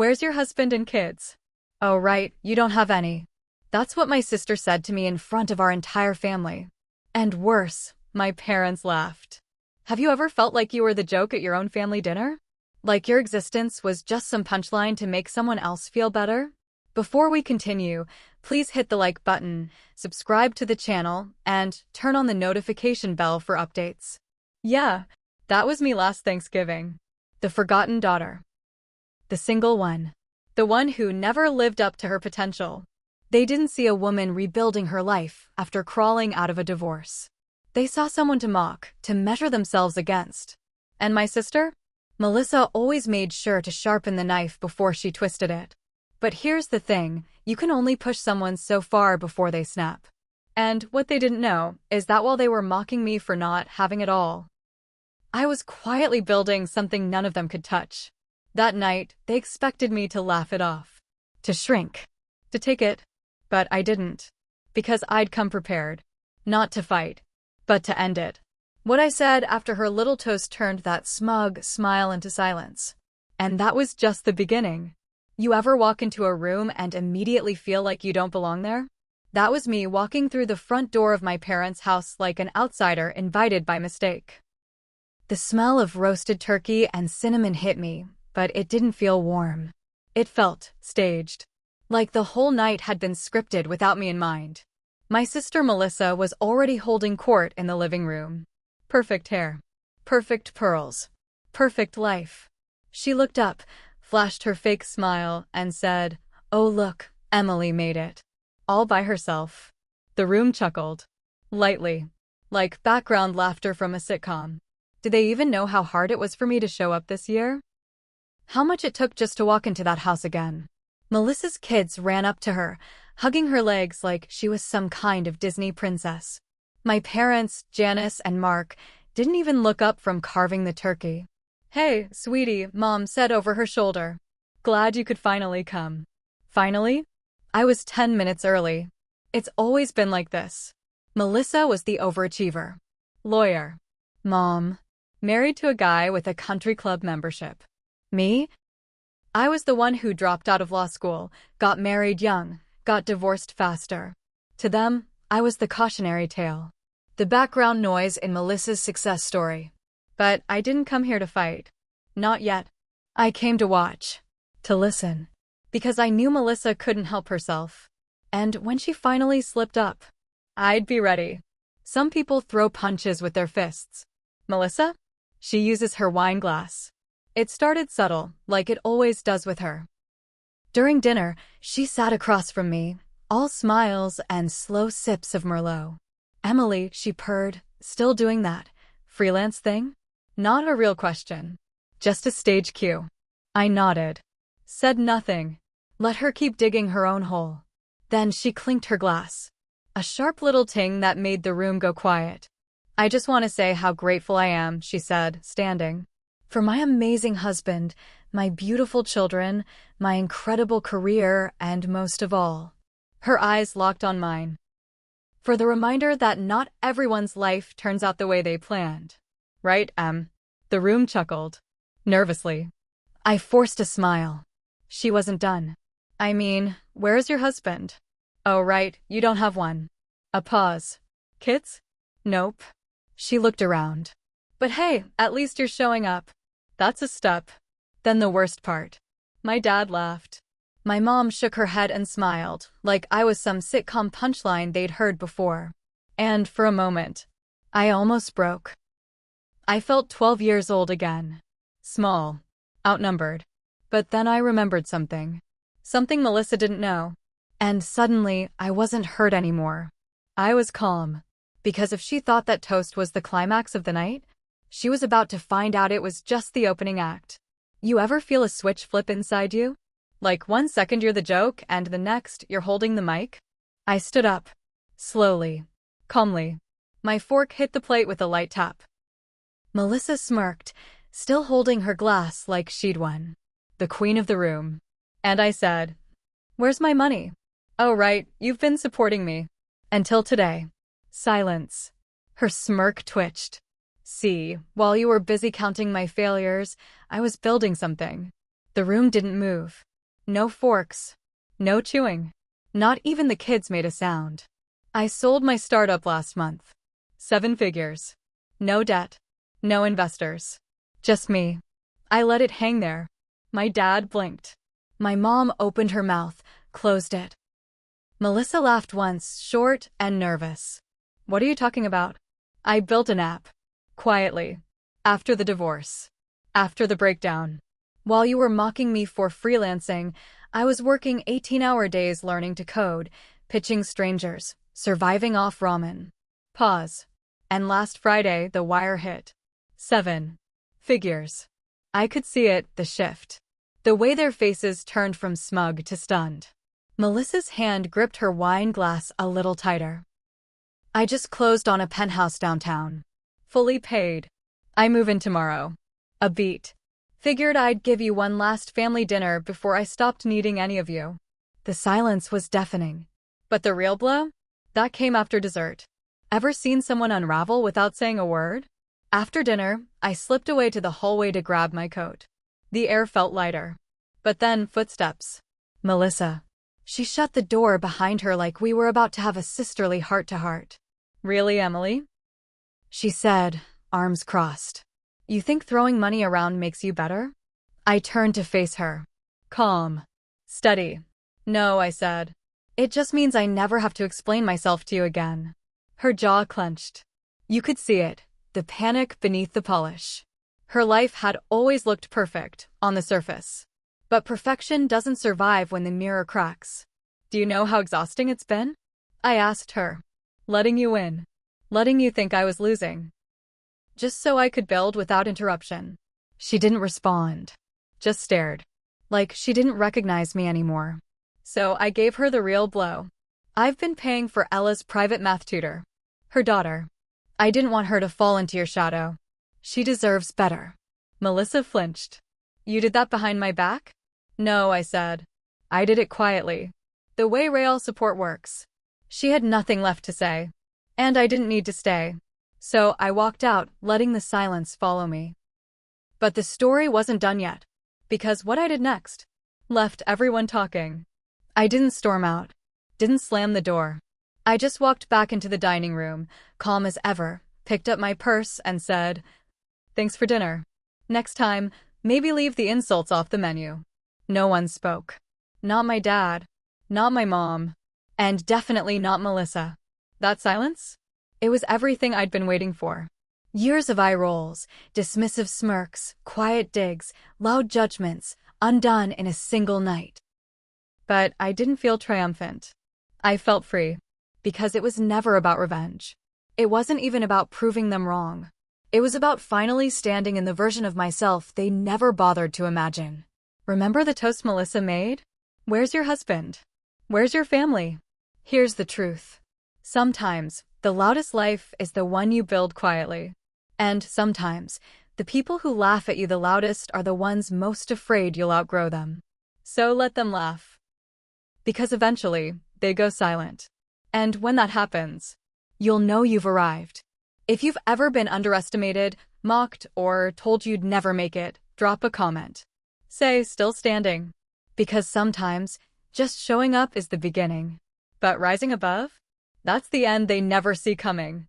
Where's your husband and kids? Oh, right, you don't have any. That's what my sister said to me in front of our entire family. And worse, my parents laughed. Have you ever felt like you were the joke at your own family dinner? Like your existence was just some punchline to make someone else feel better? Before we continue, please hit the like button, subscribe to the channel, and turn on the notification bell for updates. Yeah, that was me last Thanksgiving. The forgotten daughter. The single one. The one who never lived up to her potential. They didn't see a woman rebuilding her life after crawling out of a divorce. They saw someone to mock, to measure themselves against. And my sister? Melissa always made sure to sharpen the knife before she twisted it. But here's the thing, you can only push someone so far before they snap. And what they didn't know is that while they were mocking me for not having it all, I was quietly building something none of them could touch. That night, they expected me to laugh it off, to shrink, to take it. But I didn't. Because I'd come prepared. Not to fight, but to end it. What I said after her little toast turned that smug smile into silence. And that was just the beginning. You ever walk into a room and immediately feel like you don't belong there? That was me walking through the front door of my parents' house like an outsider invited by mistake. The smell of roasted turkey and cinnamon hit me, but it didn't feel warm. It felt staged. Like the whole night had been scripted without me in mind. My sister Melissa was already holding court in the living room. Perfect hair. Perfect pearls. Perfect life. She looked up, flashed her fake smile, and said, "Oh look, Emily made it. All by herself." The room chuckled. Lightly. Like background laughter from a sitcom. Did they even know how hard it was for me to show up this year? How much it took just to walk into that house again? Melissa's kids ran up to her, hugging her legs like she was some kind of Disney princess. My parents, Janice and Mark, didn't even look up from carving the turkey. "Hey, sweetie," Mom said over her shoulder. "Glad you could finally come." Finally? I was 10 minutes early. It's always been like this. Melissa was the overachiever. Lawyer. Mom. Married to a guy with a country club membership. Me? I was the one who dropped out of law school, got married young, got divorced faster. To them, I was the cautionary tale. The background noise in Melissa's success story. But I didn't come here to fight. Not yet. I came to watch. To listen. Because I knew Melissa couldn't help herself. And when she finally slipped up, I'd be ready. Some people throw punches with their fists. Melissa? She uses her wine glass. It started subtle, like it always does with her. During dinner, she sat across from me, all smiles and slow sips of Merlot. "Emily," she purred, "still doing that freelance thing?" Not a real question. Just a stage cue. I nodded. Said nothing. Let her keep digging her own hole. Then she clinked her glass. A sharp little ting that made the room go quiet. "I just want to say how grateful I am," she said, standing. "For my amazing husband, my beautiful children, my incredible career, and most of all." Her eyes locked on mine. For the reminder that not everyone's life turns out the way they planned. Right, Em? The room chuckled. Nervously. I forced a smile. She wasn't done. "I mean, where's your husband?" "Oh right, you don't have one." A pause. "Kids?" "Nope." She looked around. "But hey, at least you're showing up. That's a step." Then the worst part. My dad laughed. My mom shook her head and smiled, like I was some sitcom punchline they'd heard before. And for a moment, I almost broke. I felt 12 years old again. Small. Outnumbered. But then I remembered something. Something Melissa didn't know. And suddenly, I wasn't hurt anymore. I was calm. Because if she thought that toast was the climax of the night, she was about to find out it was just the opening act. You ever feel a switch flip inside you? Like 1 second you're the joke and the next you're holding the mic? I stood up. Slowly. Calmly. My fork hit the plate with a light tap. Melissa smirked, still holding her glass like she'd won. The queen of the room. And I said, "Where's my money?" "Oh right, you've been supporting me." "Until today." Silence. Her smirk twitched. "See, while you were busy counting my failures, I was building something." The room didn't move. No forks. No chewing. Not even the kids made a sound. I sold my startup last month. 7 figures. No debt. No investors. Just me. I let it hang there. My dad blinked. My mom opened her mouth, closed it. Melissa laughed once, short and nervous. What are you talking about? I built an app. Quietly. After the divorce. After the breakdown. While you were mocking me for freelancing, I was working 18-hour days learning to code, pitching strangers, surviving off ramen. Pause. And last Friday, the wire hit. 7 figures. I could see it, the shift. The way their faces turned from smug to stunned. Melissa's hand gripped her wine glass a little tighter. I just closed on a penthouse downtown. Fully paid. I move in tomorrow. A beat. Figured I'd give you one last family dinner before I stopped needing any of you. The silence was deafening. But the real blow? That came after dessert. Ever seen someone unravel without saying a word? After dinner, I slipped away to the hallway to grab my coat. The air felt lighter. But then, footsteps. Melissa. She shut the door behind her like we were about to have a sisterly heart-to-heart. Really, Emily? She said, arms crossed. You think throwing money around makes you better? I turned to face her. Calm. Steady. No, I said. It just means I never have to explain myself to you again. Her jaw clenched. You could see it, the panic beneath the polish. Her life had always looked perfect, on the surface. But perfection doesn't survive when the mirror cracks. Do you know how exhausting it's been? I asked her. Letting you win. Letting you think I was losing. Just so I could build without interruption. She didn't respond. Just stared. Like she didn't recognize me anymore. So I gave her the real blow. I've been paying for Ella's private math tutor. Her daughter. I didn't want her to fall into your shadow. She deserves better. Melissa flinched. You did that behind my back? No, I said. I did it quietly. The way real support works. She had nothing left to say. And I didn't need to stay. So I walked out, letting the silence follow me. But the story wasn't done yet. Because what I did next left everyone talking. I didn't storm out. Didn't slam the door. I just walked back into the dining room, calm as ever, picked up my purse and said, "Thanks for dinner. Next time, maybe leave the insults off the menu." No one spoke. Not my dad. Not my mom. And definitely not Melissa. That silence? It was everything I'd been waiting for. Years of eye rolls, dismissive smirks, quiet digs, loud judgments, undone in a single night. But I didn't feel triumphant. I felt free. Because it was never about revenge. It wasn't even about proving them wrong. It was about finally standing in the version of myself they never bothered to imagine. Remember the toast Melissa made? Where's your husband? Where's your family? Here's the truth. Sometimes, the loudest life is the one you build quietly. And sometimes, the people who laugh at you the loudest are the ones most afraid you'll outgrow them. So let them laugh. Because eventually, they go silent. And when that happens, you'll know you've arrived. If you've ever been underestimated, mocked, or told you'd never make it, drop a comment. Say, still standing. Because sometimes, just showing up is the beginning. But rising above? That's the end they never see coming.